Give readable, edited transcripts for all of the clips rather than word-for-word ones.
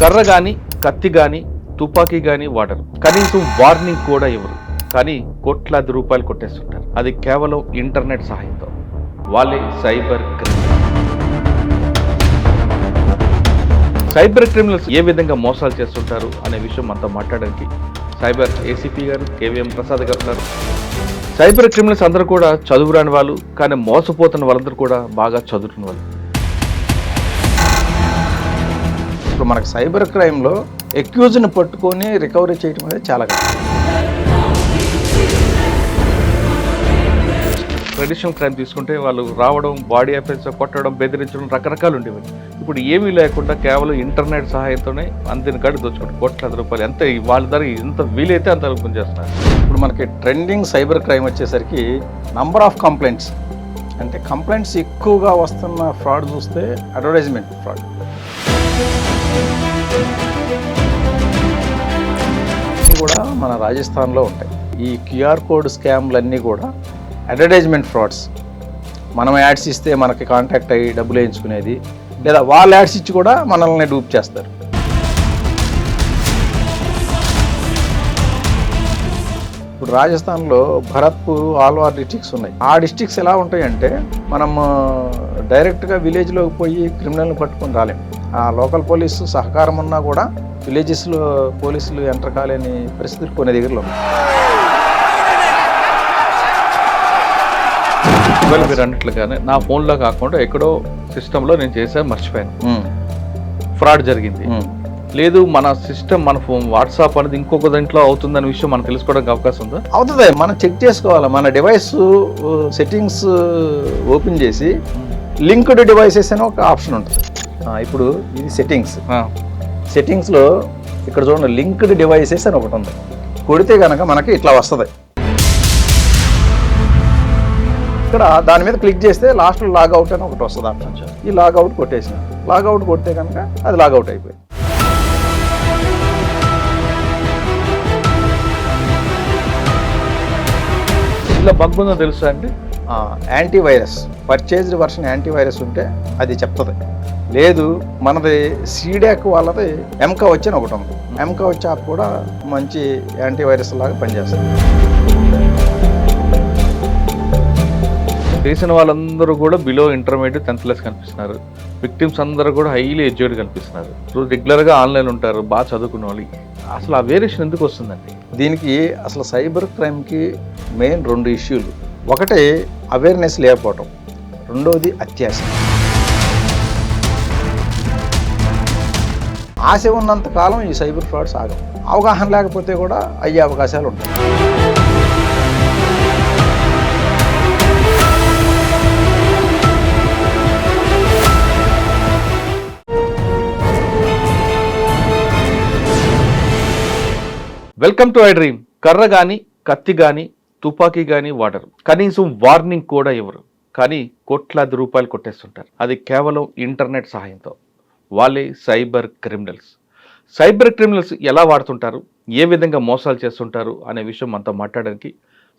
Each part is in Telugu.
కర్ర కానీ కత్తి కానీ తుపాకీ కానీ వాడరు, కనీసం వార్నింగ్ కూడా ఇవ్వరు. కానీ కోట్లాది రూపాయలు కొట్టేస్తుంటారు. అది కేవలం ఇంటర్నెట్ సహాయంతో. వాళ్ళే సైబర్ క్రిమినల్స్. సైబర్ క్రిమినల్స్ ఏ విధంగా మోసాలు చేస్తుంటారు అనే విషయం మనతో మాట్లాడడానికి సైబర్ ఏసీపీ గారు కేవీఎం ప్రసాద్ గారు ఉన్నారు. సైబర్ క్రిమినల్స్ అందరూ కూడా చదువురాని వాళ్ళు, కానీ మోసపోతున్న వాళ్ళందరూ కూడా బాగా చదువుతున్న వాళ్ళు. ఇప్పుడు మనకు సైబర్ క్రైమ్లో ఎక్యూజ్ని పట్టుకొని రికవరీ చేయడం అనేది చాలా కష్టం. ట్రెడిషనల్ క్రైమ్ తీసుకుంటే వాళ్ళు రావడం, బాడీ అఫెన్స్, కొట్టడం, బెదిరించడం రకరకాలు ఉండేవి. ఇప్పుడు ఏమీ లేకుండా కేవలం ఇంటర్నెట్ సహాయంతోనే అందిన కాడి దోచుకుంటారు. కోట్లాది రూపాయలు ఎంత వాళ్ళ ధర ఎంత వీలైతే అంత చేస్తున్నారు. ఇప్పుడు మనకి ట్రెండింగ్ సైబర్ క్రైమ్ వచ్చేసరికి నంబర్ ఆఫ్ కంప్లైంట్స్, అంటే కంప్లైంట్స్ ఎక్కువగా వస్తున్న ఫ్రాడ్ చూస్తే అడ్వర్టైజ్మెంట్ ఫ్రాడ్. కూడా మన రాజస్థాన్లో ఉంటాయి ఈ క్యూఆర్ కోడ్ స్కామ్లన్నీ కూడా అడ్వర్టైజ్మెంట్ ఫ్రాడ్స్. మనం యాడ్స్ ఇస్తే మనకి కాంటాక్ట్ అయ్యి డబ్బులు వేయించుకునేది, లేదా వాళ్ళు యాడ్స్ ఇచ్చి కూడా మనల్ని డూప్ చేస్తారు. ఇప్పుడు రాజస్థాన్లో భరత్పూర్, ఆల్వార్ డిస్ట్రిక్ట్స్ ఉన్నాయి. ఆ డిస్ట్రిక్ట్స్ ఎలా ఉంటాయంటే మనం డైరెక్ట్గా విలేజ్లోకి పోయి క్రిమినల్ని పట్టుకొని రాలేము. ఆ లోకల్ పోలీసు సహకారం ఉన్నా కూడా విలేజెస్లో పోలీసులు ఎంటర్ కాలేని పరిస్థితులు కొన్ని దగ్గరలో ఉన్నాయి. మీరు అన్నట్లుగానే నా ఫోన్లో కాకుండా ఎక్కడో సిస్టంలో నేను చేశాను, మర్చిపోయాను, ఫ్రాడ్ జరిగింది. లేదు మన సిస్టమ్, మన ఫోన్ వాట్సాప్ అనేది ఇంకొక దాంట్లో అవుతుందనే విషయం మనం తెలుసుకోవడానికి అవకాశం ఉందా? అవుతుంది. మనం చెక్ చేసుకోవాలి. మన డివైస్ సెట్టింగ్స్ ఓపెన్ చేసి లింక్డ్ డివైసెస్ అని ఒక ఆప్షన్ ఉంటుంది. ఇప్పుడు ఇది సెట్టింగ్స్లో ఇక్కడ చూడండి, లింక్డ్ డివైసెస్ అని ఒకటి ఉంది. కొడితే కనుక మనకి ఇట్లా వస్తుంది. ఇక్కడ దాని మీద క్లిక్ చేస్తే లాస్ట్లో లాగౌట్ అని ఒకటి వస్తుంది ఆప్షన్. ఈ లాగౌట్ కొట్టేసిన, లాగౌట్ కొడితే కనుక అది లాగౌట్ అయిపోయింది. ఇలా బగ్ ఉందో తెలుసా అండి? యాంటీవైరస్, పర్చేజ్డ్ వర్షన్ యాంటీవైరస్ ఉంటే అది చెప్తుంది. లేదు మనది సీడాక్ వాళ్ళది ఎంకవచ్ అని ఒకటి ఉంది. ఎంకవచ్ యాప్ కూడా మంచి యాంటీవైరస్ లాగా పనిచేస్తుంది. చేసిన వాళ్ళందరూ కూడా బిలో ఇంటర్మీడియట్ 10th క్లాస్ కనిపిస్తున్నారు. విక్టిమ్స్ అందరూ కూడా హైలీ ఎడ్యుకేటెడ్ కనిపిస్తున్నారు. రెగ్యులర్గా ఆన్లైన్ ఉంటారు, బాగా చదువుకున్న వాళ్ళు. అసలు ఆ వేరియేషన్ ఎందుకు వస్తుందండి? దీనికి అసలు సైబర్ క్రైమ్కి మెయిన్ 2 ఇష్యూలు. ఒకటి అవేర్నెస్ లేకపోవటం, రెండోది అత్యాశ. ఆశ ఉన్నంత కాలం ఈ సైబర్ ఫ్రాడ్స్ ఆగవు. అవగాహన లేకపోతే కూడా అయ్యే అవకాశాలు ఉంటాయి. Welcome to I dream. కర్ర కానీ కత్తి కానీ తుపాకీ కానీ వాడరు, కనీసం వార్నింగ్ కూడా ఇవ్వరు. కానీ కోట్లాది రూపాయలు కొట్టేస్తుంటారు. అది కేవలం ఇంటర్నెట్ సహాయంతో. వాళ్ళే సైబర్ క్రిమినల్స్. సైబర్ క్రిమినల్స్ ఎలా వాడుతుంటారు, ఏ విధంగా మోసాలు చేస్తుంటారు అనే విషయం మనతో మాట్లాడడానికి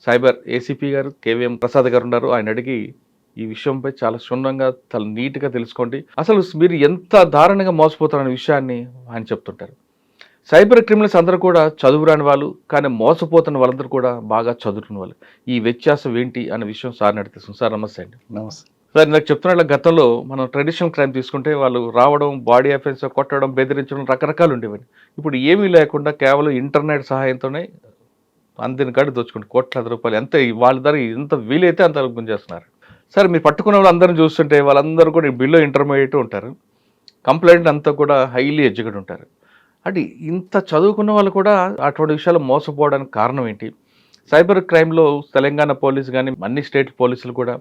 సైబర్ ఏసీపీ గారు కేవీఎం ప్రసాద్ గారు ఉన్నారు. ఆయన అడిగి ఈ విషయంపై చాలా క్షుణ్ణంగా, చాలా నీట్గా తెలుసుకోండి. అసలు మీరు ఎంత దారుణంగా మోసపోతారనే విషయాన్ని ఆయన చెప్తుంటారు. సైబర్ క్రిమినల్స్ అందరూ కూడా చదువురాని వాళ్ళు, కానీ మోసపోతున్న వాళ్ళందరూ కూడా బాగా చదువుతున్న వాళ్ళు. ఈ వ్యత్యాసం ఏంటి అనే విషయం సార్ని అడుగుతుంది. సార్ నమస్తే అండి. నమస్తే సార్. నాకు చెప్తున్నట్లు గతంలో మనం ట్రెడిషనల్ క్రైమ్ తీసుకుంటే వాళ్ళు రావడం, బాడీ అఫెన్స్, కొట్టడం, బెదిరించడం రకరకాలు ఉండేవి. ఇప్పుడు ఏమీ లేకుండా కేవలం ఇంటర్నెట్ సహాయంతోనే అందిన కాడి దోచుకుంటారు. కోట్లాది రూపాయలు ఎంత వాళ్ళ ధర ఎంత వీలైతే అంత చేస్తున్నారు. సార్, మీరు పట్టుకున్న వాళ్ళు అందరిని చూస్తుంటే వాళ్ళందరూ కూడా బిలో ఇంటర్మీడియట్ ఉంటారు. కంప్లైంట్ అంతా కూడా హైలీ ఎడ్యుకేటెడ్ ఉంటారు. అంటే ఇంత చదువుకున్న వాళ్ళు కూడా అటువంటి విషయాలు మోసపోవడానికి కారణం ఏంటి? సైబర్ క్రైమ్లో తెలంగాణ పోలీసు కానీ అన్ని స్టేట్ పోలీసులు కూడా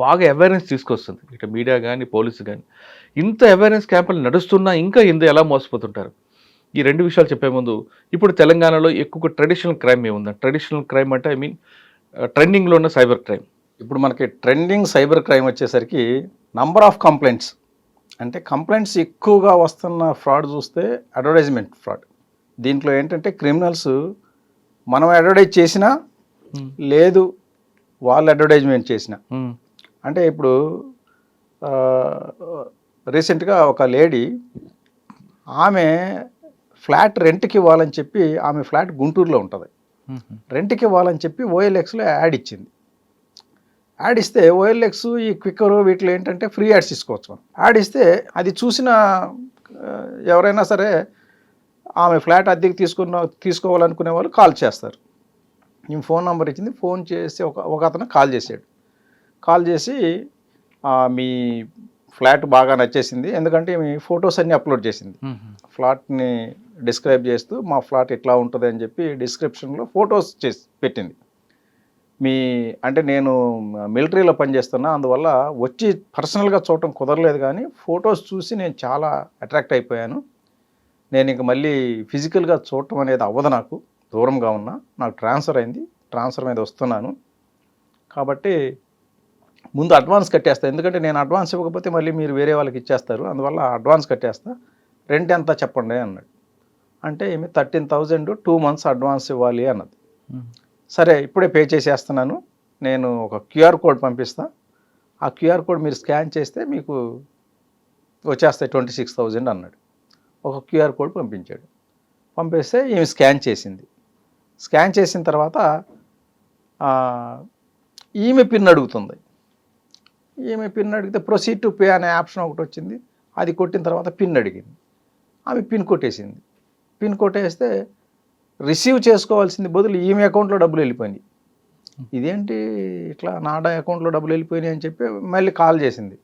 బాగా అవేర్నెస్ తీసుకొస్తుంది. ఇక మీడియా కానీ పోలీసు కానీ ఇంత అవేర్నెస్ క్యాంపులు నడుస్తున్నా ఇంకా ఎలా మోసపోతుంటారు? ఈ 2 విషయాలు చెప్పే ముందు, ఇప్పుడు తెలంగాణలో ఎక్కువ ట్రెడిషనల్ క్రైమ్ ఏముంది? ట్రెడిషనల్ క్రైమ్ అంటే ట్రెండింగ్లో ఉన్న సైబర్ క్రైమ్. ఇప్పుడు మనకి ట్రెండింగ్ సైబర్ క్రైమ్ వచ్చేసరికి నంబర్ ఆఫ్ కంప్లైంట్స్, అంటే కంప్లైంట్స్ ఎక్కువగా వస్తున్న ఫ్రాడ్ చూస్తే అడ్వర్టైజ్మెంట్ ఫ్రాడ్. దీంట్లో ఏంటంటే క్రిమినల్స్ మనం అడ్వర్టైజ్ చేసినా, లేదు వాళ్ళు అడ్వర్టైజ్మెంట్ చేసిన. అంటే ఇప్పుడు రీసెంట్గా ఒక లేడీ ఆమె ఫ్లాట్ రెంట్కి ఇవ్వాలని చెప్పి, ఆమె ఫ్లాట్ గుంటూరులో ఉంటుంది, రెంట్కి ఇవ్వాలని చెప్పి ఓఎల్ఎక్స్లో యాడ్ ఇచ్చింది. యాడ్ ఇస్తే ఓఎల్ఎక్స్ ఈ క్విక్కర్ వీటిలో ఏంటంటే ఫ్రీ యాడ్స్ తీసుకోవచ్చు మనం. యాడ్ ఇస్తే అది చూసిన ఎవరైనా సరే ఆమె ఫ్లాట్ అద్దెకి తీసుకోవాలనుకునే వాళ్ళు కాల్ చేస్తారు. నేను ఫోన్ నెంబర్ ఇచ్చింది, ఫోన్ చేసి ఒక అతను కాల్ చేశాడు. కాల్ చేసి మీ ఫ్లాట్ బాగా నచ్చేసింది, ఎందుకంటే మీ ఫొటోస్ అన్నీ అప్లోడ్ చేసింది. ఫ్లాట్ని డిస్క్రైబ్ చేస్తూ మా ఫ్లాట్ ఎట్లా ఉంటుంది అని చెప్పి డిస్క్రిప్షన్లో ఫొటోస్ చేసి పెట్టింది. అంటే నేను మిలిటరీలో పనిచేస్తున్నా, అందువల్ల వచ్చి పర్సనల్గా చూడటం కుదరలేదు, కానీ ఫొటోస్ చూసి నేను చాలా అట్రాక్ట్ అయిపోయాను. నేను ఇంక మళ్ళీ ఫిజికల్గా చూడటం అనేది అవ్వదు, నాకు దూరంగా ఉన్నా, నాకు ట్రాన్స్ఫర్ అయింది, ట్రాన్స్ఫర్ మీద వస్తున్నాను, కాబట్టి ముందు అడ్వాన్స్ కట్టేస్తా, ఎందుకంటే నేను అడ్వాన్స్ ఇవ్వకపోతే మళ్ళీ మీరు వేరే వాళ్ళకి ఇచ్చేస్తారు, అందువల్ల అడ్వాన్స్ కట్టేస్తా, రెంట్ ఎంత చెప్పండి అన్నాడు. అంటే ఏమి 13,000 2 months అడ్వాన్స్ ఇవ్వాలి అన్నది. సరే ఇప్పుడే పే చేసేస్తున్నాను, నేను ఒక క్యూఆర్ కోడ్ పంపిస్తా, ఆ క్యూఆర్ కోడ్ మీరు స్కాన్ చేస్తే మీకు వచ్చేస్తాయి 26,000 అన్నాడు. ఒక క్యూఆర్ కోడ్ పంపించాడు. పంపిస్తే ఈమె స్కాన్ చేసింది. స్కాన్ చేసిన తర్వాత ఈమె పిన్ అడుగుతుంది. ఈమె పిన్ అడిగితే ప్రొసీడ్ టు పే అనే ఆప్షన్ ఒకటి వచ్చింది, అది కొట్టిన తర్వాత పిన్ అడిగింది. ఆమె పిన్ కొట్టేసింది. పిన్ కొట్టేస్తే రిసీవ్ చేసుకోవాల్సింది బదులు ఈమె అకౌంట్లో డబ్బులు వెళ్ళిపోయినాయి. ఇదేంటి ఇట్లా నా అకౌంట్లో డబ్బులు వెళ్ళిపోయినాయి అని చెప్పి మళ్ళీ కాల్ చేసింది.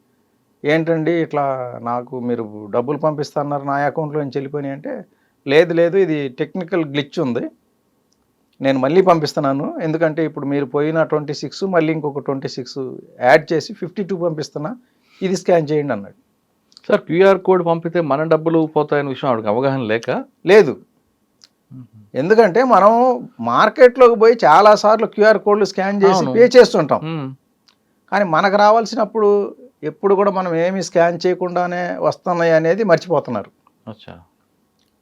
ఏంటండి ఇట్లా నాకు మీరు డబ్బులు పంపిస్తున్నారు, నా అకౌంట్లో నుంచి వెళ్ళిపోయినాయి అంటే, లేదు ఇది టెక్నికల్ గ్లిచ్ ఉంది, నేను మళ్ళీ పంపిస్తున్నాను, ఎందుకంటే ఇప్పుడు మీరు పోయిన 26 మళ్ళీ ఇంకొక 26 యాడ్ చేసి 52 పంపిస్తున్నా, ఇది స్కాన్ చేయండి అన్నాడు. సార్ క్యూఆర్ కోడ్ పంపితే మన డబ్బులు పోతాయనే విషయం ఆవిడకి అవగాహన లేదు. ఎందుకంటే మనం మార్కెట్లోకి పోయి చాలాసార్లు క్యూఆర్ కోడ్లు స్కాన్ చేసి పే చేస్తుంటాం, కానీ మనకు రావాల్సినప్పుడు ఎప్పుడు కూడా మనం ఏమి స్కాన్ చేయకుండానే వస్తున్నాయి అనేది మర్చిపోతున్నారు.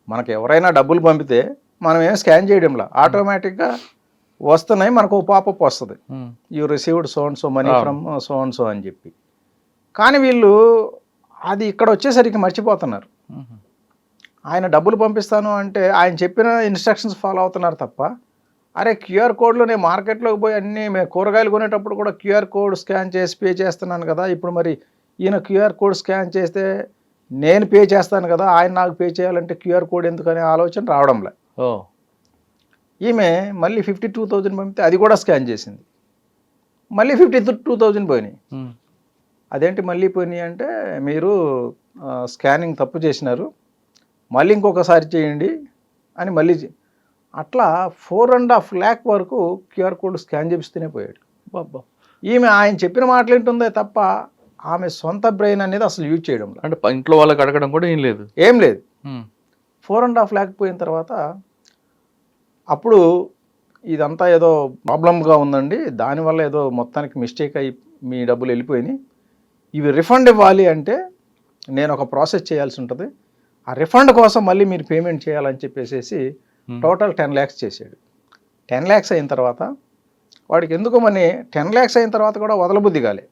మనకు ఎవరైనా డబ్బులు పంపితే మనం ఏం స్కాన్ చేయడంలా, ఆటోమేటిక్గా వస్తున్నాయి, మనకు ఒక పాపప్ వస్తుంది, you received so and so money from so and so అని చెప్పి. కానీ వీళ్ళు అది ఇక్కడ వచ్చేసరికి మర్చిపోతున్నారు. ఆయన డబ్బులు పంపిస్తాను అంటే ఆయన చెప్పిన ఇన్స్ట్రక్షన్స్ ఫాలో అవుతున్నారు తప్ప, అరే క్యూఆర్ కోడ్లో నేను మార్కెట్లోకి పోయి అన్నీ మేము కూరగాయలు కొనేటప్పుడు కూడా క్యూఆర్ కోడ్ స్కాన్ చేసి పే చేస్తున్నాను కదా, ఇప్పుడు మరి ఈయన క్యూఆర్ కోడ్ స్కాన్ చేస్తే నేను పే చేస్తాను కదా, ఆయన నాకు పే చేయాలంటే క్యూఆర్ కోడ్ ఎందుకనే ఆలోచన రావడంలే. ఈమె మళ్ళీ 52,000 పంపితే అది కూడా స్కాన్ చేసింది, మళ్ళీ 52,000 పోయినాయి. అదేంటి మళ్ళీ పోయినాయి అంటే, మీరు స్కానింగ్ తప్పు చేసినారు, మళ్ళీ ఇంకొకసారి చేయండి అని మళ్ళీ అట్లా 4.5 lakh వరకు క్యూఆర్ కోడ్ స్కాన్ చేపిస్తూనే పోయాడు. ఈమె ఆయన చెప్పిన మాటలు ఏంటుందే తప్ప ఆమె సొంత బ్రెయిన్ అనేది అసలు యూజ్ చేయడం, అంటే ఇంట్లో వాళ్ళకి అడగడం కూడా ఏం లేదు. 4.5 lakh పోయిన తర్వాత అప్పుడు ఇదంతా ఏదో ప్రాబ్లంగా ఉందండి, దానివల్ల ఏదో మొత్తానికి మిస్టేక్ అయ్యి మీ డబ్బులు వెళ్ళిపోయినాయి, ఇవి రిఫండ్ ఇవ్వాలి అంటే నేను ఒక ప్రాసెస్ చేయాల్సి ఉంటుంది, ఆ రిఫండ్ కోసం మళ్ళీ మీరు పేమెంట్ చేయాలని చెప్పేసి టోటల్ 10 lakhs చేశాడు. 10 lakhs అయిన తర్వాత వాడికి ఎందుకో మరి 10 lakhs అయిన తర్వాత కూడా వదలబుద్ధి కాలే.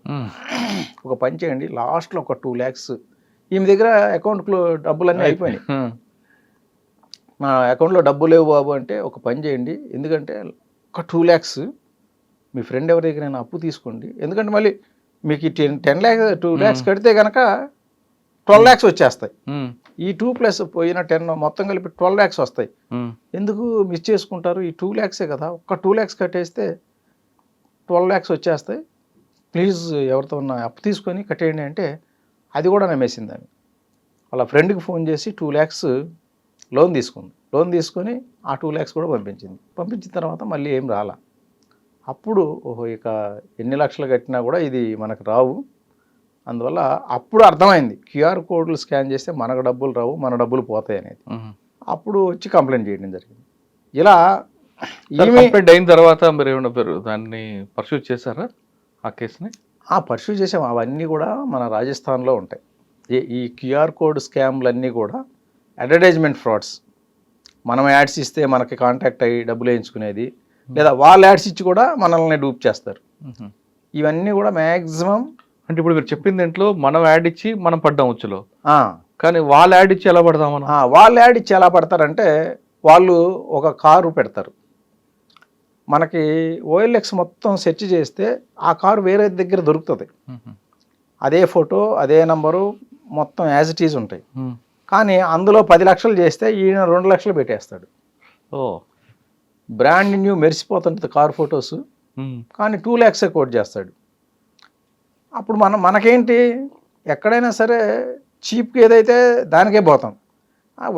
ఒక పని చేయండి, లాస్ట్లో ఒక 2 lakhs ఈమె దగ్గర అకౌంట్లో డబ్బులన్నీ అయిపోయినాయి, నా అకౌంట్లో డబ్బు లేవు బాబు అంటే, ఒక పని చేయండి, ఎందుకంటే ఒక 2 lakhs మీ ఫ్రెండ్ ఎవరి దగ్గరైనా అప్పు తీసుకోండి, ఎందుకంటే మళ్ళీ మీకు 2 lakhs కడితే కనుక 12 lakhs వచ్చేస్తాయి, ఈ 2+ పోయిన 10 మొత్తం కలిపి 12 lakhs వస్తాయి, ఎందుకు మిస్ చేసుకుంటారు, ఈ 2 lakhs కదా, ఒక్క 2 lakhs కట్టేస్తే 12 lakhs వచ్చేస్తాయి, ప్లీజ్ ఎవరితో ఉన్న అప్పు తీసుకొని కట్టేయండి అంటే, అది కూడా నమ్మేసింది ఆమె. వాళ్ళ ఫ్రెండ్కి ఫోన్ చేసి 2 lakhs లోన్ తీసుకుంది, లోన్ తీసుకొని ఆ 2 lakhs కూడా పంపించిన తర్వాత మళ్ళీ ఏం రాలా. అప్పుడు ఓహో ఇక ఎన్ని లక్షలు కట్టినా కూడా ఇది మనకు రావు, అందువల్ల అప్పుడు అర్థమైంది క్యూఆర్ కోడ్లు స్కాన్ చేస్తే మనకు డబ్బులు రావు, మన డబ్బులు పోతాయి అనేది. అప్పుడు వచ్చి కంప్లైంట్ చేయడం జరిగింది. ఇలా కంప్లైంట్ అయిన తర్వాత మీరు ఏమన్నా దాన్ని పర్సూ చేశారా ఆ కేసుని? పర్సూ చేసాం, అవన్నీ కూడా మన రాజస్థాన్లో ఉంటాయి. ఈ క్యూఆర్ కోడ్ స్కామ్లన్నీ కూడా అడ్వర్టైజ్మెంట్ ఫ్రాడ్స్, మనం యాడ్స్ ఇస్తే మనకి కాంటాక్ట్ అయ్యి డబ్బులు వేయించుకునేది, లేదా వాళ్ళు యాడ్స్ ఇచ్చి కూడా మనల్ని డూప్ చేస్తారు. ఇవన్నీ కూడా మ్యాక్సిమం, అంటే ఇప్పుడు మీరు చెప్పిన దాంట్లో మనం యాడ్ ఇచ్చి మనం పడ్డాం ఉచ్చులో, కానీ వాళ్ళు యాడ్ ఇచ్చి ఎలా పడదాం మనం? వాళ్ళు యాడ్ ఇచ్చి ఎలా పడతారంటే వాళ్ళు ఒక కారు పెడతారు. మనకి ఓఎల్ఎక్స్ మొత్తం సెర్చ్ చేస్తే ఆ కారు వేరే దగ్గర దొరుకుతుంది. అదే ఫోటో, అదే నంబరు మొత్తం యాజ్ ఇట్ ఈజ్ ఉంటాయి. కానీ అందులో 10 లక్షలు చేస్తే ఈయన 2 లక్షలు పెట్టేస్తాడు. ఓ బ్రాండ్ న్యూ మెరిసిపోతుంటుంది కార్ ఫొటోస్, కానీ 2 lakhs కోట్ చేస్తాడు. అప్పుడు మనకేంటి, ఎక్కడైనా సరే చీప్కి ఏదైతే దానికే పోతాం.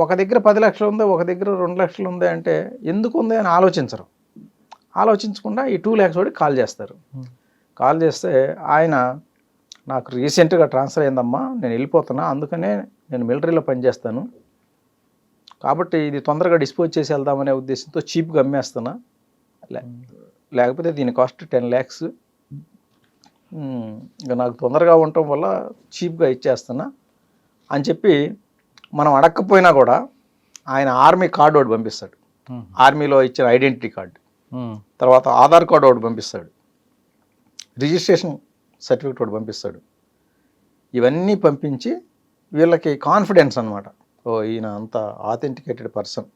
ఒక దగ్గర 10 లక్షలు ఉంది, ఒక దగ్గర 2 లక్షలు ఉంది అంటే ఎందుకు ఉంది అని ఆలోచించరు. ఆలోచించకుండా ఈ 2 lakhs వాడికి కాల్ చేస్తారు. కాల్ చేస్తే ఆయన నాకు రీసెంట్గా ట్రాన్స్ఫర్ అయిందమ్మా, నేను వెళ్ళిపోతున్నా, అందుకనే నేను మిలిటరీలో పనిచేస్తాను, కాబట్టి ఇది తొందరగా డిస్పోజ్ చేసి వెళ్దామనే ఉద్దేశంతో చీప్గా అమ్మేస్తున్నా, లేకపోతే దీని కాస్ట్ 10 lakhs, ఇంకా నాకు తొందరగా ఉండటం వల్ల చీప్గా ఇచ్చేస్తున్నా అని చెప్పి మనం అడగకపోయినా కూడా ఆయన ఆర్మీ కార్డు ఒకటి పంపిస్తాడు. ఆర్మీలో ఇచ్చిన ఐడెంటిటీ కార్డు, తర్వాత ఆధార్ కార్డు ఒకటి పంపిస్తాడు, రిజిస్ట్రేషన్ సర్టిఫికేట్ ఒకటి పంపిస్తాడు. ఇవన్నీ పంపించి వీళ్ళకి కాన్ఫిడెన్స్ అనమాట, ఓ ఈయన అంత ఆథెంటికేటెడ్ పర్సన్,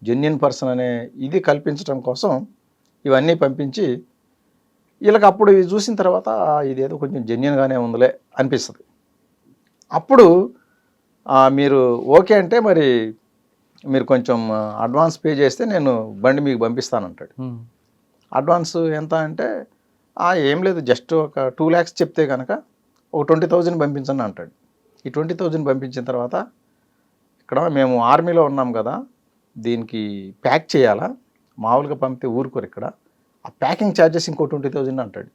జెన్యున్ పర్సన్ అనే ఇది కల్పించడం కోసం ఇవన్నీ పంపించి వీళ్ళకి అప్పుడు ఇది చూసిన తర్వాత ఇదేదో కొంచెం జెన్యున్గానే ఉందిలే అనిపిస్తుంది. అప్పుడు మీరు ఓకే అంటే మరి మీరు కొంచెం అడ్వాన్స్ పే చేస్తే నేను బండి మీకు పంపిస్తానంటాడు. అడ్వాన్స్ ఎంత అంటే ఏం లేదు, జస్ట్ ఒక 2 lakhs చెప్తే కనుక ఒక 20,000 పంపించండి అంటాడు. ఈ 20,000 పంపించిన తర్వాత ఇక్కడ మేము ఆర్మీలో ఉన్నాం కదా, దీనికి ప్యాక్ చేయాలా, మామూలుగా పంపితే ఊరుకోరు ఇక్కడ, ఆ ప్యాకింగ్ ఛార్జెస్ ఇంకో 20,000 అంటాడు.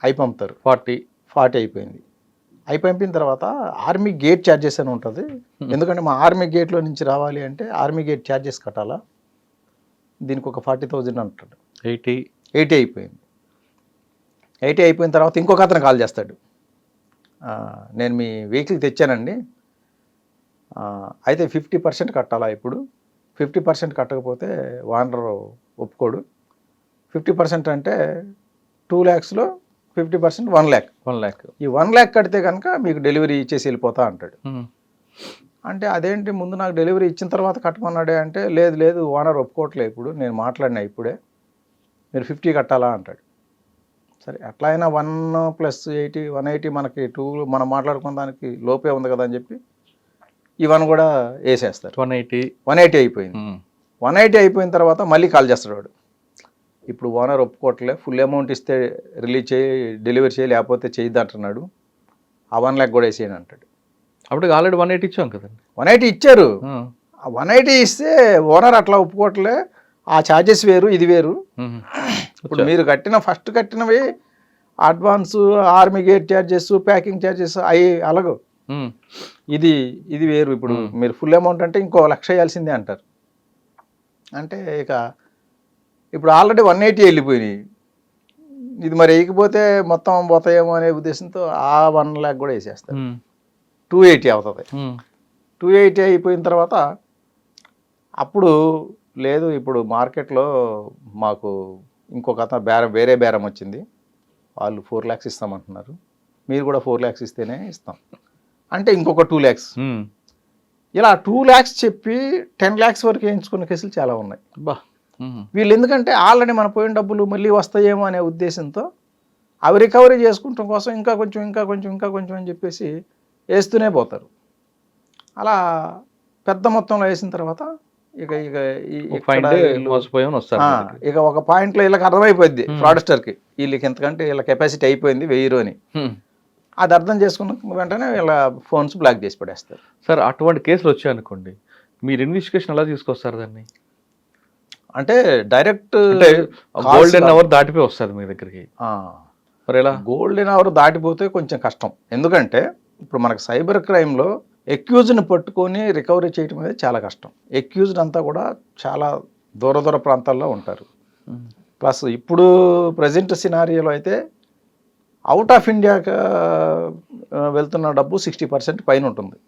అవి పంపుతారు. 40 అయిపోయింది. అవి పంపిన తర్వాత ఆర్మీ గేట్ ఛార్జెస్ అని ఉంటుంది, ఎందుకంటే మా ఆర్మీ గేట్లో నుంచి రావాలి అంటే ఆర్మీ గేట్ ఛార్జెస్ కట్టాలా, దీనికి ఒక 40,000 అంటాడు. 80 అయిపోయింది. 80 అయిపోయిన తర్వాత ఇంకొక అతను కాల్ చేస్తాడు, నేను మీ వెహికల్ తెచ్చానండి, అయితే 50% కట్టాలా, ఇప్పుడు 50% కట్టకపోతే ఓనర్ ఒప్పుకోడు, 50% అంటే 2 lakhsలో 50% 1 lakh. ఈ 1 lakh కడితే కనుక మీకు డెలివరీ ఇచ్చేసి వెళ్ళిపోతా అంటాడు. అంటే అదేంటి, ముందు నాకు డెలివరీ ఇచ్చిన తర్వాత కట్టమన్నాడే అంటే లేదు ఓనర్ ఒప్పుకోవట్లేదు, ఇప్పుడు నేను మాట్లాడినా ఇప్పుడే, మీరు 50 కట్టాలా అంటాడు. సరే అట్లా అయినా 1 + 80 180 మనకి 2 మనం మాట్లాడుకున్న దానికి లోపే ఉంది కదా అని చెప్పి ఈ 1 కూడా వేసేస్తారు. 180 అయిపోయింది. 180 అయిపోయిన తర్వాత మళ్ళీ కాల్ చేస్తాడు వాడు, ఇప్పుడు ఓనర్ ఒప్పుకోవట్లే, ఫుల్ అమౌంట్ ఇస్తే రిలీజ్ చేయి, డెలివరీ చేయి, లేకపోతే చేయద్దు అంటున్నాడు, ఆ 1 lakh కూడా వేసేయని అంటాడు. అప్పుడు ఆల్రెడీ 180 ఇచ్చాం కదండి. 180 ఇచ్చారు. ఆ 180 ఇస్తే ఓనర్ అట్లా ఒప్పుకోవట్లే, ఆ ఛార్జెస్ వేరు, ఇది వేరు. ఇప్పుడు మీరు ఫస్ట్ కట్టినవి advance, army gate charges, packing charges అవి అలాగో, ఇది వేరు. ఇప్పుడు మీరు ఫుల్ అమౌంట్ అంటే ఇంకో 1 lakh వేయాల్సిందే అంటారు. అంటే ఇక ఇప్పుడు ఆల్రెడీ 180 వెళ్ళిపోయినాయి, ఇది మరి వేయకపోతే మొత్తం పోతాయేమో అనే ఉద్దేశంతో ఆ 1 lakh కూడా వేసేస్తారు. 280 అవుతుంది. 280 అయిపోయిన తర్వాత అప్పుడు లేదు, ఇప్పుడు మార్కెట్లో మాకు ఇంకొక అతను వేరే బేరం వచ్చింది, వాళ్ళు 4 lakhs ఇస్తామంటున్నారు, మీరు కూడా 4 lakhs ఇస్తేనే ఇస్తాం అంటే ఇంకొక 2 lakhs. ఇలా 2 lakhs చెప్పి 10 lakhs వరకు వేయించుకున్న కేసులు చాలా ఉన్నాయి. వీళ్ళు ఎందుకంటే ఆల్రెడీ మన పోయిన డబ్బులు మళ్ళీ వస్తాయేమో అనే ఉద్దేశంతో అవి రికవరీ చేసుకుంటాం కోసం ఇంకా కొంచెం అని చెప్పేసి వేస్తూనే పోతారు. అలా పెద్ద మొత్తంలో వేసిన తర్వాత ఇక ఒక పాయింట్లో వీళ్ళకి అర్థమైపోద్ది ఫ్రాడ్స్టర్కి, వీళ్ళకి ఎంతకంటే వీళ్ళ కెపాసిటీ అయిపోయింది 1000 అని. అది అర్థం చేసుకున్న వెంటనే వీళ్ళ ఫోన్స్ బ్లాక్ చేసి పడేస్తారు. సార్ అటువంటి కేసులు వచ్చాయనుకోండి, మీరు ఇన్వెస్టిగేషన్ ఎలా తీసుకొస్తారు దాన్ని? అంటే డైరెక్ట్ గోల్డెన్ అవర్ దాటిపోయి వస్తుంది మీ దగ్గరికి. మరి ఎలా? గోల్డెన్ అవర్ దాటిపోతే కొంచెం కష్టం, ఎందుకంటే ఇప్పుడు మనకు సైబర్ క్రైమ్లో ఎక్యూజ్ని పట్టుకొని రికవరీ చేయడం అనేది చాలా కష్టం. ఎక్యూజ్డ్ అంతా కూడా చాలా దూర ప్రాంతాల్లో ఉంటారు. ప్లస్ ఇప్పుడు ప్రజెంట్ సినారియోలో అయితే అవుట్ ఆఫ్ ఇండియాకి వెళ్తున్న డబ్బు 60% పైన ఉంటుంది.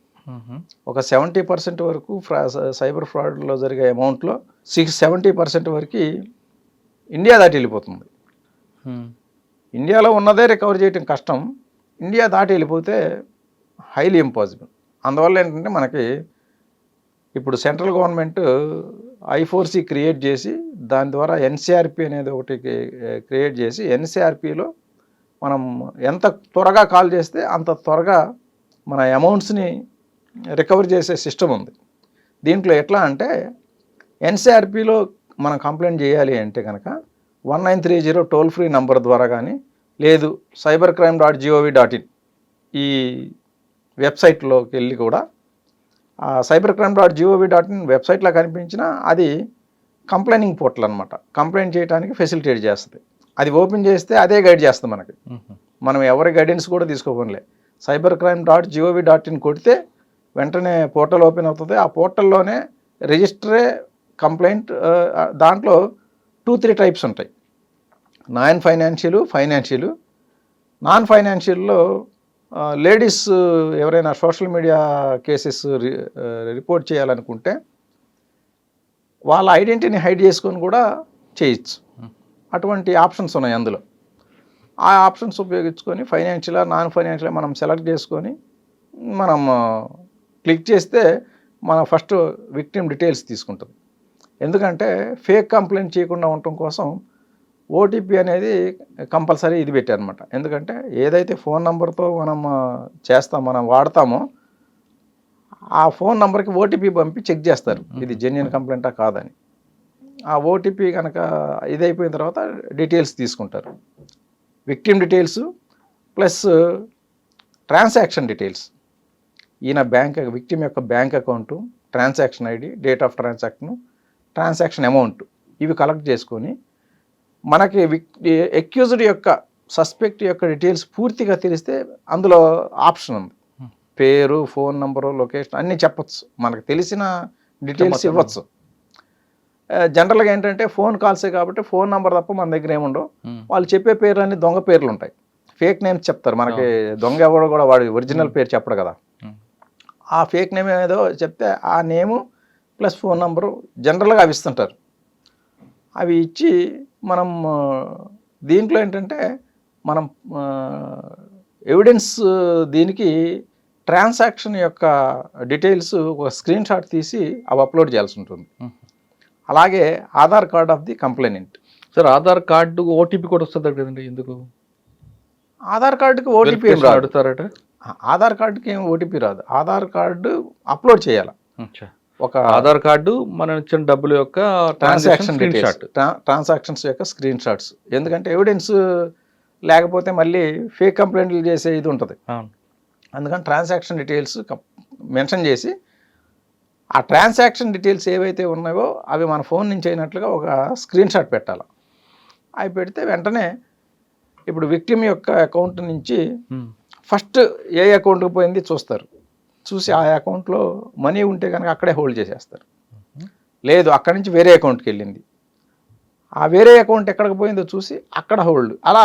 ఒక 70% వరకు సైబర్ ఫ్రాడ్లో జరిగే అమౌంట్లో 70% వరకు ఇండియా దాటి వెళ్ళిపోతుంది. ఇండియాలో ఉన్నదే రికవర్ చేయటం కష్టం, ఇండియా దాటి వెళ్ళిపోతే హైలీ ఇంపాసిబుల్. అందువల్ల ఏంటంటే మనకి ఇప్పుడు సెంట్రల్ గవర్నమెంట్ I4C క్రియేట్ చేసి దాని ద్వారా ఎన్సీఆర్పి అనేది ఒకటి క్రియేట్ చేసి ఎన్సీఆర్పిలో మనం ఎంత త్వరగా కాల్ చేస్తే అంత త్వరగా మన అమౌంట్స్ని రికవర్ చేసే సిస్టమ్ ఉంది. దీంట్లో ఎట్లా అంటే ఎన్సీఆర్పిలో మనం కంప్లైంట్ చేయాలి అంటే కనుక 1930 టోల్ ఫ్రీ నంబర్ ద్వారా కానీ లేదు cybercrime.gov.in ఈ వెబ్సైట్లోకి వెళ్ళి కూడా ఆ cybercrime.gov.in వెబ్సైట్లో కనిపించిన అది కంప్లైనింగ్ పోర్టల్ అనమాట. కంప్లైంట్ చేయడానికి ఫెసిలిటేట్ చేస్తుంది. అది ఓపెన్ చేస్తే అదే గైడ్ చేస్తుంది మనకి. మనం ఎవరి గైడెన్స్ కూడా తీసుకోకుండా cybercrime.gov.in కొడితే వెంటనే పోర్టల్ ఓపెన్ అవుతుంది. ఆ పోర్టల్లోనే రిజిస్టరే కంప్లైంట్. దాంట్లో 2-3 టైప్స్ ఉంటాయి. Non financial. నాన్ ఫైనాన్షియల్లో లేడీస్ ఎవరైనా సోషల్ మీడియా కేసెస్ రిపోర్ట్ చేయాలనుకుంటే వాళ్ళ ఐడెంటిటీని హైడ్ చేసుకొని కూడా చేయొచ్చు. అటువంటి ఆప్షన్స్ ఉన్నాయి అందులో. ఆ ఆప్షన్స్ ఉపయోగించుకొని ఫైనాన్షియల్ నాన్ ఫైనాన్షియల్ మనం సెలెక్ట్ చేసుకొని మనం క్లిక్ చేస్తే మన ఫస్ట్ విక్టిమ్ డీటెయిల్స్ తీసుకుంటుంది. ఎందుకంటే ఫేక్ కంప్లైంట్ చేయకుండా ఉండటం కోసం ఓటీపీ అనేది కంపల్సరీ ఇది పెట్టారనమాట. ఎందుకంటే ఏదైతే ఫోన్ నెంబర్తో మనం వాడతామో ఆ ఫోన్ నెంబర్కి ఓటీపీ పంపి చెక్ చేస్తారు ఇది జెన్యున్ కంప్లైంటా కాదని. ఆ ఓటీపీ కనుక ఇదైపోయిన తర్వాత డీటెయిల్స్ తీసుకుంటారు. Victim details plus transaction details. ఈయన విక్టిమ్ యొక్క bank account, transaction ID, date of transaction amount ఇవి కలెక్ట్ చేసుకొని మనకి అక్యూజ్డ్ యొక్క సస్పెక్ట్ యొక్క డీటెయిల్స్ పూర్తిగా తెలిస్తే అందులో ఆప్షన్ ఉంది. పేరు, ఫోన్ నెంబరు, లొకేషన్ అన్నీ చెప్పచ్చు. మనకు తెలిసిన డీటెయిల్స్ ఇవ్వచ్చు. జనరల్గా ఏంటంటే ఫోన్ కాల్సే కాబట్టి ఫోన్ నెంబర్ తప్ప మన దగ్గర ఏముండవు. వాళ్ళు చెప్పే పేర్లన్నీ దొంగ పేర్లు ఉంటాయి. ఫేక్ నేమ్స్ చెప్తారు. మనకి దొంగ ఎవడో కూడా వాడి ఒరిజినల్ పేరు చెప్పడు కదా. ఆ ఫేక్ నేమ్ ఏదో చెప్తే ఆ నేము ప్లస్ ఫోన్ నెంబరు జనరల్గా అవి ఇస్తుంటారు. అవి ఇచ్చి మనం దీంట్లో ఏంటంటే మనం ఎవిడెన్స్ దీనికి ట్రాన్సాక్షన్ యొక్క డీటెయిల్స్ ఒక స్క్రీన్ షాట్ తీసి అవి అప్లోడ్ చేయాల్సి ఉంటుంది. అలాగే Aadhaar card of the complainant. Sir Aadhaar card OTP కూడా వస్తుంది కదండి, ఎందుకు? ఆధార్ కార్డుకి ఓటీపీ ఏం అడుగుతారట? ఆధార్ కార్డుకి ఏం ఓటీపీ రాదు. ఆధార్ కార్డు అప్లోడ్ చేయాలి. ఒక ఆధార్ కార్డు మనం ఇచ్చిన డబ్బుల యొక్క ట్రాన్సాక్షన్స్ యొక్క స్క్రీన్ షాట్స్. ఎందుకంటే ఎవిడెన్స్ లేకపోతే మళ్ళీ ఫేక్ కంప్లైంట్లు చేసే ఇది ఉంటుంది. అందుకని ట్రాన్సాక్షన్ డీటెయిల్స్ మెన్షన్ చేసి ఆ ట్రాన్సాక్షన్ డీటెయిల్స్ ఏవైతే ఉన్నాయో అవి మన ఫోన్ నుంచి అయినట్లుగా ఒక స్క్రీన్ షాట్ పెట్టాలి. అవి పెడితే వెంటనే ఇప్పుడు విక్టిమ్ యొక్క అకౌంట్ నుంచి ఫస్ట్ ఏ అకౌంట్కి పోయింది చూస్తారు. చూసి ఆ అకౌంట్లో మనీ ఉంటే కనుక అక్కడే హోల్డ్ చేసేస్తారు. లేదు అక్కడి నుంచి వేరే అకౌంట్కి వెళ్ళింది, ఆ వేరే అకౌంట్ ఎక్కడికి పోయిందో చూసి అక్కడ హోల్డ్. అలా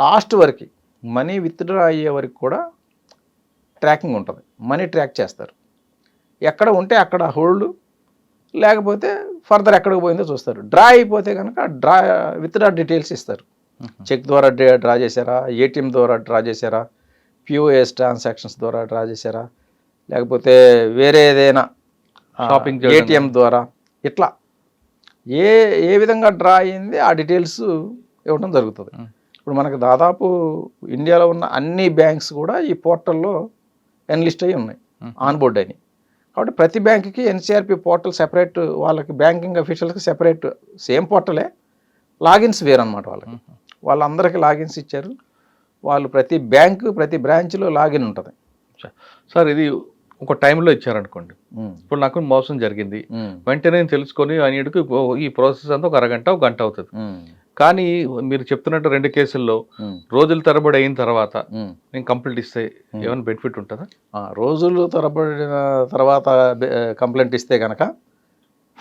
లాస్ట్ వరకు మనీ విత్డ్రా అయ్యే వరకు కూడా ట్రాకింగ్ ఉంటుంది. మనీ ట్రాక్ చేస్తారు. ఎక్కడ ఉంటే అక్కడ హోల్డ్, లేకపోతే ఫర్దర్ ఎక్కడికి పోయిందో చూస్తారు. డ్రా అయిపోతే కనుక విత్డ్రా డీటెయిల్స్ ఇస్తారు. చెక్ ద్వారా డ్రా చేశారా, ఏటీఎం ద్వారా డ్రా చేశారా, పిఓఎస్ ట్రాన్సాక్షన్స్ ద్వారా డ్రా చేశారా, లేకపోతే వేరే ఏదైనా షాపింగ్ ఏటీఎం ద్వారా, ఇట్లా ఏ విధంగా డ్రా అయ్యింది ఆ డీటెయిల్స్ ఇవ్వడం జరుగుతుంది. ఇప్పుడు మనకు దాదాపు ఇండియాలో ఉన్న అన్ని బ్యాంక్స్ కూడా ఈ పోర్టల్లో ఎన్లిస్ట్ అయ్యి ఉన్నాయి, ఆన్బోర్డ్ అయినాయి. కాబట్టి ప్రతి బ్యాంక్కి ఎన్సీఆర్పి పోర్టల్ సెపరేట్, వాళ్ళకి బ్యాంకింగ్ అఫీషియల్స్కి సెపరేట్ సేమ్ పోర్టలే, లాగిన్స్ వేరనమాట. వాళ్ళందరికీ లాగిన్స్ ఇచ్చారు. వాళ్ళు ప్రతి బ్యాంకు ప్రతి బ్రాంచ్లో లాగిన్ ఉంటుంది. సార్ ఇది ఒక టైంలో ఇచ్చారనుకోండి, ఇప్పుడు నాకు మోసం జరిగింది, వెంటనే తెలుసుకొని అనేటికి ఈ ప్రాసెస్ అంతా ఒక అరగంట ఒక గంట అవుతుంది. కానీ మీరు చెప్తున్నట్టు 2 కేసుల్లో రోజుల తరబడి అయిన తర్వాత నేను కంప్లైంట్ ఇస్తే ఏమైనా బెనిఫిట్ ఉంటుందా? రోజులు తరబడిన తర్వాత కంప్లైంట్ ఇస్తే కనుక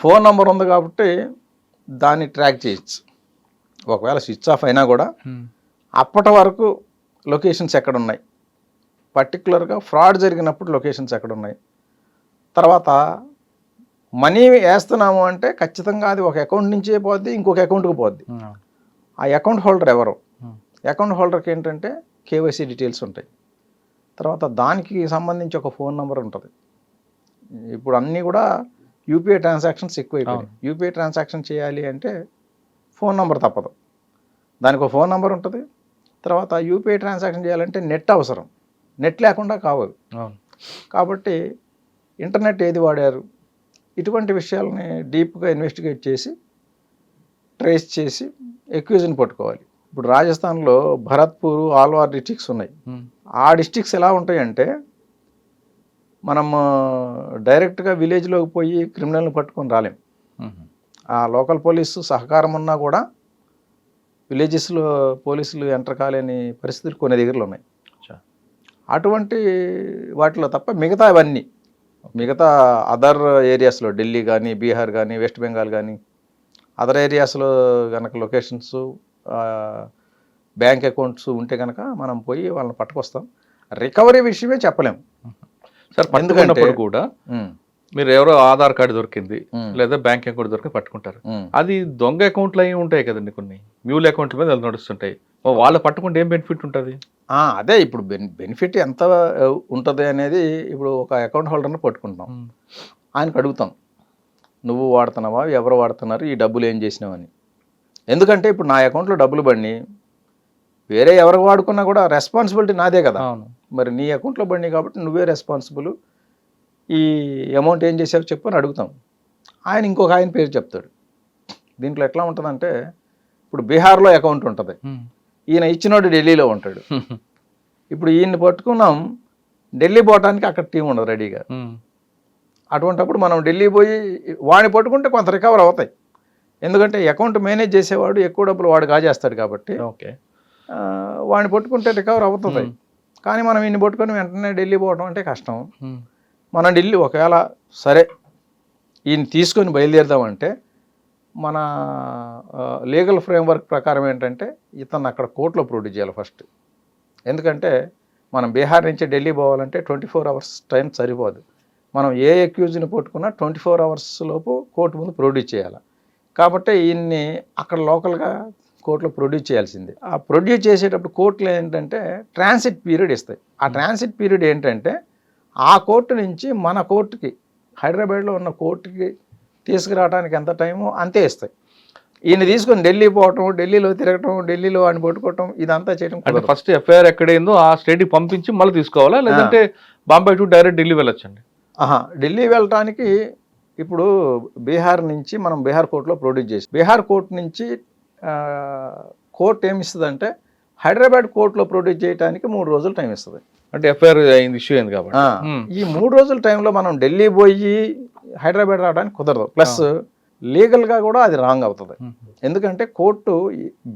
ఫోన్ నెంబర్ ఉంది కాబట్టి దాన్ని ట్రాక్ చేయొచ్చు. ఒకవేళ స్విచ్ ఆఫ్ అయినా కూడా అప్పటి వరకు లొకేషన్స్ ఎక్కడ ఉన్నాయి, పర్టికులర్గా ఫ్రాడ్ జరిగినప్పుడు లొకేషన్స్ ఎక్కడ ఉన్నాయి, తర్వాత మనీ వేస్తున్నాము అంటే ఖచ్చితంగా అది ఒక అకౌంట్ నుంచే పోద్ది, ఇంకొక అకౌంట్కి పోద్ది. ఆ అకౌంట్ హోల్డర్ ఎవరు, అకౌంట్ హోల్డర్కి ఏంటంటే కేవైసీ డీటెయిల్స్ ఉంటాయి. తర్వాత దానికి సంబంధించి ఒక ఫోన్ నెంబర్ ఉంటుంది. ఇప్పుడు అన్నీ కూడా యూపీఐ ట్రాన్సాక్షన్స్ ఎక్కువైపోయాయి. యూపీఐ ట్రాన్సాక్షన్ చేయాలి అంటే ఫోన్ నెంబర్ తప్పదు, దానికి ఒక ఫోన్ నెంబర్ ఉంటుంది. తర్వాత యూపీఐ ట్రాన్సాక్షన్ చేయాలంటే నెట్ అవసరం, నెట్ లేకుండా కావదు. కాబట్టి ఇంటర్నెట్ ఏది వాడారు, ఇటువంటి విషయాలని డీప్గా ఇన్వెస్టిగేట్ చేసి ట్రేస్ చేసి ఎక్యూజ్ని పట్టుకోవాలి. ఇప్పుడు రాజస్థాన్లో భరత్పూర్, ఆల్వార్ డిస్ట్రిక్ట్స్ ఉన్నాయి. ఆ డిస్ట్రిక్ట్స్ ఎలా ఉంటాయంటే మనం డైరెక్ట్గా విలేజ్లోకి పోయి క్రిమినల్ని పట్టుకొని రాలేం. ఆ లోకల్ పోలీసు సహకారం ఉన్నా కూడా విలేజెస్లో పోలీసులు ఎంటర్ కాలేని పరిస్థితులు కొన్ని దగ్గరలో ఉన్నాయి. అటువంటి వాటిలో తప్ప మిగతా అవన్నీ, మిగతా అదర్ ఏరియాస్లో ఢిల్లీ కానీ, బీహార్ కానీ, వెస్ట్ బెంగాల్ కానీ అదర్ ఏరియాస్లో కనుక లొకేషన్స్, బ్యాంక్ అకౌంట్స్ ఉంటే కనుక మనం పోయి వాళ్ళని పట్టుకొస్తాం. రికవరీ విషయమే చెప్పలేము సార్. పట్టుకున్నప్పుడు కూడా మీరు ఎవరో ఆధార్ కార్డు దొరికింది లేదా బ్యాంక్ అకౌంట్ దొరికి పట్టుకుంటారు, అది దొంగ అకౌంట్లు అవి ఉంటాయి కదండి, కొన్ని మ్యూల్ అకౌంట్ల మీద అది నడుస్తుంటాయి. వాళ్ళు పట్టుకుంటే ఏం బెనిఫిట్ ఉంటుంది? అదే ఇప్పుడు బెనిఫిట్ ఎంత ఉంటుంది అనేది, ఇప్పుడు ఒక అకౌంట్ హోల్డర్ని పట్టుకుంటాం, ఆయనకు అడుగుతాం నువ్వు వాడుతున్నావా, ఎవరు వాడుతున్నారు, ఈ డబ్బులు ఏం చేసినావని. ఎందుకంటే ఇప్పుడు నా అకౌంట్లో డబ్బులు పడినాయి, వేరే ఎవరు వాడుకున్నా కూడా రెస్పాన్సిబిలిటీ నాదే కదా. మరి నీ అకౌంట్లో పడినాయి కాబట్టి నువ్వే రెస్పాన్సిబుల్, ఈ అమౌంట్ ఏం చేసావు చెప్పు అని అడుగుతాం. ఆయన ఇంకొక ఆయన పేరు చెప్తాడు. దీంట్లో ఎట్లా ఉంటుందంటే, ఇప్పుడు బీహార్లో అకౌంట్ ఉంటుంది, ఈయన ఇచ్చినోడు ఢిల్లీలో ఉంటాడు. ఇప్పుడు ఈయన్ని పట్టుకున్నాం, ఢిల్లీ పోవటానికి అక్కడ టీం ఉండదు రెడీగా. అటువంటిప్పుడు మనం ఢిల్లీ పోయి వాడిని పట్టుకుంటే కొంత రికవర్ అవుతాయి. ఎందుకంటే అకౌంట్ మేనేజ్ చేసేవాడు ఎక్కువ డబ్బులు వాడు కాజేస్తాడు కాబట్టి వాడిని పట్టుకుంటే రికవర్ అవుతుంది. కానీ మనం ఈయన్ని పట్టుకొని వెంటనే ఢిల్లీ పోవడం అంటే కష్టం. మనం ఢిల్లీ ఒకవేళ సరే ఈయన తీసుకొని బయలుదేరుదామంటే మన లీగల్ ఫ్రేమ్వర్క్ ప్రకారం ఏంటంటే ఇతను అక్కడ కోర్టులో ప్రొడ్యూస్ చేయాలి ఫస్ట్. ఎందుకంటే మనం బీహార్ నుంచి ఢిల్లీ పోవాలంటే 24 hours టైం సరిపోదు. మనం ఏ అక్యూజ్ని పట్టుకున్నా 24 hours లోపు కోర్టు ముందు ప్రొడ్యూస్ చేయాలి. కాబట్టి ఈయన్ని అక్కడ లోకల్గా కోర్టులో ప్రొడ్యూస్ చేయాల్సిందే. ఆ ప్రొడ్యూస్ చేసేటప్పుడు కోర్టులు ఏంటంటే ట్రాన్సిట్ పీరియడ్ ఇస్తాయి. ఆ ట్రాన్సిట్ పీరియడ్ ఏంటంటే ఆ కోర్టు నుంచి మన కోర్టుకి, హైదరాబాద్లో ఉన్న కోర్టుకి తీసుకురావడానికి ఎంత టైమో అంతే ఇస్తాయి. ఈయన తీసుకొని ఢిల్లీ పోవటం, ఢిల్లీలో తిరగటం, ఢిల్లీలో వాడిని పట్టుకోవటం, ఇదంతా చేయడం. అంటే ఫస్ట్ ఎఫ్ఐఆర్ ఎక్కడైందో ఆ స్టేట్కి పంపించి మళ్ళీ తీసుకోవాలా, లేదంటే బాంబే టు డైరెక్ట్ ఢిల్లీ వెళ్ళొచ్చండి? ఢిల్లీ వెళ్ళటానికి ఇప్పుడు బీహార్ నుంచి మనం బీహార్ కోర్టులో ప్రొడ్యూస్ చేసి, బీహార్ కోర్టు నుంచి కోర్టు ఏమి ఇస్తుంది అంటే హైదరాబాద్ కోర్టులో ప్రొడ్యూస్ చేయడానికి 3 రోజులు టైం ఇస్తుంది. అంటే ఎఫ్ఐఆర్ అయింది, ఇష్యూ అయింది కాబట్టి ఈ 3 రోజుల టైంలో మనం ఢిల్లీ పోయి హైదరాబాద్ రావడానికి కుదరదు. ప్లస్ లీగల్గా కూడా అది రాంగ్ అవుతుంది. ఎందుకంటే కోర్టు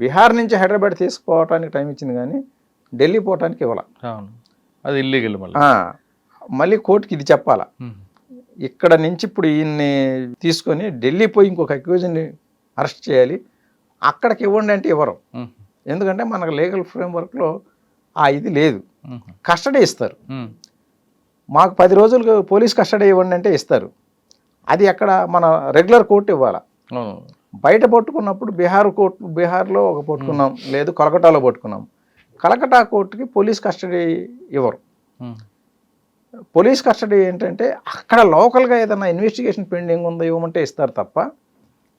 బీహార్ నుంచి హైదరాబాద్ తీసుకుపోవటానికి టైం ఇచ్చింది కానీ ఢిల్లీ పోవటానికి ఇవ్వాల. అది ఇల్లీగల్. మళ్ళీ కోర్టుకి ఇది చెప్పాలా. ఇక్కడ నుంచి ఇప్పుడు ఈయన్ని తీసుకొని ఢిల్లీ పోయి ఇంకొక అక్యూజ్ని అరెస్ట్ చేయాలి, అక్కడికి ఇవ్వండి అంటే ఇవ్వరు. ఎందుకంటే మనకు లీగల్ ఫ్రేమ్వర్క్లో ఇది లేదు. కస్టడీ ఇస్తారు. మాకు 10 రోజులు పోలీస్ కస్టడీ ఇవ్వండి అంటే ఇస్తారు. అది అక్కడ మన రెగ్యులర్ కోర్టు ఇవ్వాలి. బయట పట్టుకున్నప్పుడు బీహార్లో ఒక పట్టుకున్నాం, లేదు కలకటాలో పట్టుకున్నాం, కలకటా కోర్టుకి పోలీస్ కస్టడీ ఇవ్వరు. పోలీస్ కస్టడీ ఏంటంటే అక్కడ లోకల్గా ఏదైనా ఇన్వెస్టిగేషన్ పెండింగ్ ఉందో ఇవ్వమంటే ఇస్తారు తప్ప,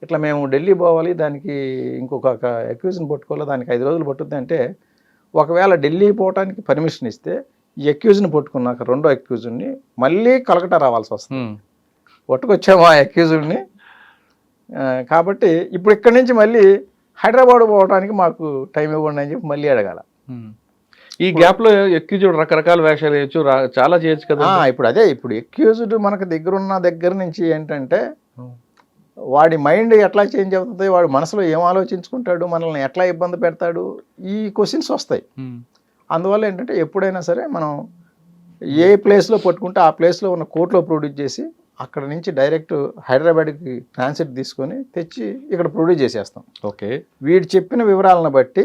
ఇట్లా మేము ఢిల్లీ పోవాలి దానికి ఇంకొక అక్యూజ్ని పట్టుకోవాలి దానికి 5 రోజులు పట్టుద్ది అంటే, ఒకవేళ ఢిల్లీ పోవటానికి పర్మిషన్ ఇస్తే ఈ అక్యూజ్ని పట్టుకున్నాక రెండో అక్యూజ్ని మళ్ళీ కలకటా రావాల్సి వస్తుంది. పట్టుకొచ్చాము ఆ అక్యూజ్ని. కాబట్టి ఇప్పుడు ఇక్కడి నుంచి మళ్ళీ హైదరాబాద్ పోవడానికి మాకు టైం ఇవ్వండి అని చెప్పి మళ్ళీ అడగాల. ఈ గ్యాప్లో ఎక్యూజ్డ్ రకరకాల వేషాలు వేయచ్చు, చాలా చేయొచ్చు కదా. ఇప్పుడు అదే, ఇప్పుడు ఎక్యూజ్డ్ మనకు దగ్గర నుంచి ఏంటంటే వాడి మైండ్ ఎట్లా చేంజ్ అవుతుంది, వాడి మనసులో ఏం ఆలోచించుకుంటాడు, మనల్ని ఎట్లా ఇబ్బంది పెడతాడు, ఈ క్వశ్చన్స్ వస్తాయి. అందువల్ల ఏంటంటే ఎప్పుడైనా సరే మనం ఏ ప్లేస్లో పట్టుకుంటే ఆ ప్లేస్లో ఉన్న కోర్టులో ప్రొడ్యూస్ చేసి అక్కడ నుంచి డైరెక్ట్ హైదరాబాద్కి ట్రాన్సిట్ తీసుకొని తెచ్చి ఇక్కడ ప్రొడ్యూస్ చేసేస్తాం. ఓకే. వీడు చెప్పిన వివరాలను బట్టి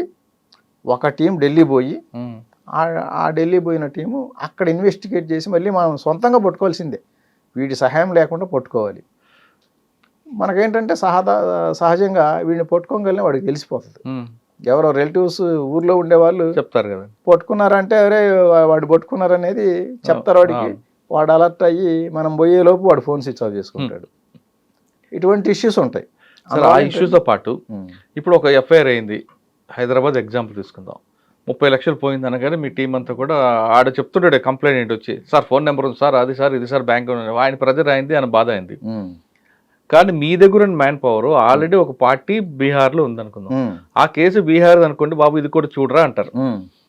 ఒక టీం ఢిల్లీ పోయి ఆ ఢిల్లీ పోయిన టీము అక్కడ ఇన్వెస్టిగేట్ చేసి మళ్ళీ మనం సొంతంగా పట్టుకోవాల్సిందే, వీడి సహాయం లేకుండా పట్టుకోవాలి. మనకేంటంటే సహజంగా వీడిని పట్టుకోగలిగిన వాడికి తెలిసిపోతుంది. ఎవరో రిలేటివ్స్ ఊర్లో ఉండేవాళ్ళు చెప్తారు కదా. పట్టుకున్నారంటే అరే వాడు పట్టుకున్నారనేది చెప్తారు వాడికి. వాడు అలర్ట్ అయ్యి మనం పోయేలోపు వాడు ఫోన్ స్విచ్ ఆఫ్ చేసుకుంటాడు. ఇటువంటి ఇష్యూస్ ఉంటాయి. సరే, ఆ ఇష్యూస్తో పాటు ఇప్పుడు ఒక ఎఫ్ఐఆర్ అయింది, హైదరాబాద్ ఎగ్జాంపుల్ తీసుకుందాం, 30 లక్షలు పోయింది అనగానే మీ టీం అంతా కూడా ఆడ చెప్తుంటాడు కంప్లైంట్ వచ్చి, సార్ ఫోన్ నెంబర్ ఉంది సార్, అది సార్ ఇది సార్ బ్యాంక్, ఆయన ప్రెజర్ అయింది, ఆయన బాధ అయింది. కానీ మీ దగ్గర ఉన్న మ్యాన్ పవర్ ఆల్రెడీ ఒక పార్టీ బీహార్లో ఉందనుకుందాం, ఆ కేసు బీహార్ అనుకోండి, బాబు ఇది కూడా చూడరా అంటారు.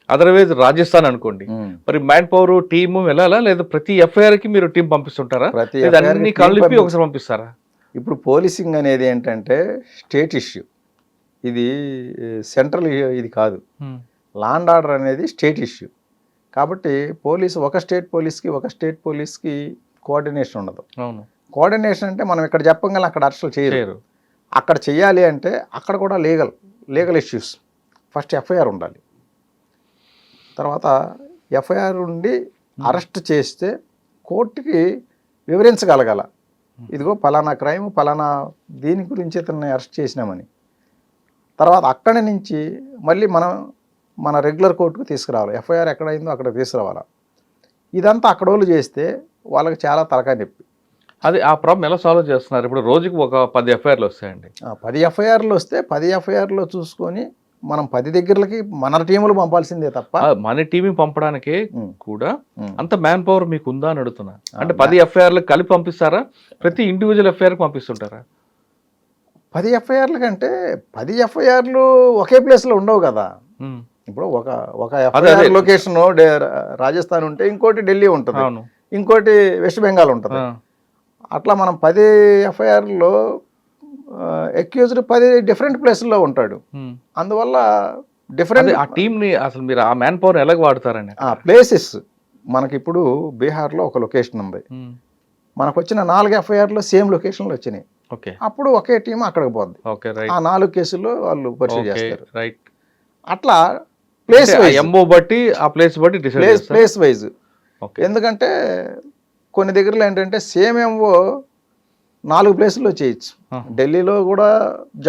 అదర్వైజ్ రాజస్థాన్ అనుకోండి, మరి మ్యాన్ పవర్ టీము వెళ్ళాలా లేదా ప్రతి ఎఫ్ఐఆర్ కి మీరు టీం పంపిస్తుంటారా, అన్ని కలిపి ఒకసారి పంపిస్తారా? ఇప్పుడు పోలీసింగ్ అనేది ఏంటంటే స్టేట్ ఇష్యూ, ఇది సెంట్రల్ ఇది కాదు. లా అండ్ ఆర్డర్ అనేది స్టేట్ ఇష్యూ. కాబట్టి ఒక స్టేట్ పోలీస్కి కోఆర్డినేషన్ ఉండదు. అవును, కోఆర్డినేషన్ అంటే మనం ఇక్కడ చెప్పగలం, అక్కడ అరెస్టులు చేయరు. అక్కడ చేయాలి అంటే అక్కడ కూడా లీగల్ ఇష్యూస్. ఫస్ట్ ఎఫ్ఐఆర్ ఉండాలి, తర్వాత ఎఫ్ఐఆర్ ఉండి అరెస్ట్ చేస్తే కోర్టుకి వివరించగలగాల, ఇదిగో పలానా క్రైమ్, పలానా దీని గురించి ఇతన్ని అరెస్ట్ చేసినామని. తర్వాత అక్కడి నుంచి మళ్ళీ మన రెగ్యులర్ కోర్టుకు తీసుకురావాలి. ఎఫ్ఐఆర్ ఎక్కడైందో అక్కడ తీసుకురావాలా. ఇదంతా అక్కడ వాళ్ళు చేస్తే వాళ్ళకి చాలా తలకాయ నొప్పి. అది ఆ ప్రాబ్లం ఎలా సాల్వ్ చేస్తున్నారు? ఇప్పుడు రోజుకి ఒక 10 ఎఫ్ఐఆర్లు వస్తాయండి. 10 ఎఫ్ఐఆర్లు వస్తే 10 ఎఫ్ఐఆర్లో చూసుకొని మనం 10 దగ్గరలకి మన టీములు పంపాల్సిందే తప్ప మన టీం పంపడానికే కూడా అంత మ్యాన్ పవర్ మీకు ఉందా అని అడుగుతున్నా. అంటే 10 ఎఫ్ఐఆర్లు కలిపి పంపిస్తారా, ప్రతి ఇండివిజువల్ ఎఫ్ఐఆర్కి పంపిస్తుంటారా? 10 ఎఫ్ఐఆర్లు కంటే 10 ఎఫ్ఐఆర్లు ఒకే ప్లేస్లో ఉండవు కదా. ఇప్పుడు ఒక ఎఫ్ఐఆర్ లొకేషన్ రాజస్థాన్ ఉంటే ఇంకోటి ఢిల్లీ ఉంటుంది, ఇంకోటి వెస్ట్ బెంగాల్ ఉంటుంది. అట్లా మనం 10 ఎఫ్ఐఆర్లో అక్యూజ్డ్ 10 డిఫరెంట్ ప్లేస్లో ఉంటాడు. అందువల్ల డిఫరెంట్ ఆ టీంని అసలు మీరు ఆ మ్యాన్ పవర్ ఎలా వాడతారని ప్లేసెస్. మనకి ఇప్పుడు బీహార్లో ఒక లొకేషన్ ఉంది, మనకు వచ్చిన 4 ఎఫ్ఐఆర్లో సేమ్ లొకేషన్లు వచ్చినాయి. అప్పుడు ఒకే టీం అక్కడికి పోద్ది, ఆ 4 కేసుల్లో వాళ్ళు పరిశీలి చేస్తారు. అట్లా ప్లేస్ బట్టి ఆ ప్లేస్ బట్టి ప్లేస్ వైజ్. ఎందుకంటే కొన్ని దగ్గరలో ఏంటంటే సేమ్ ఎంఓ 4 ప్లేసుల్లో చేయొచ్చు. ఢిల్లీలో కూడా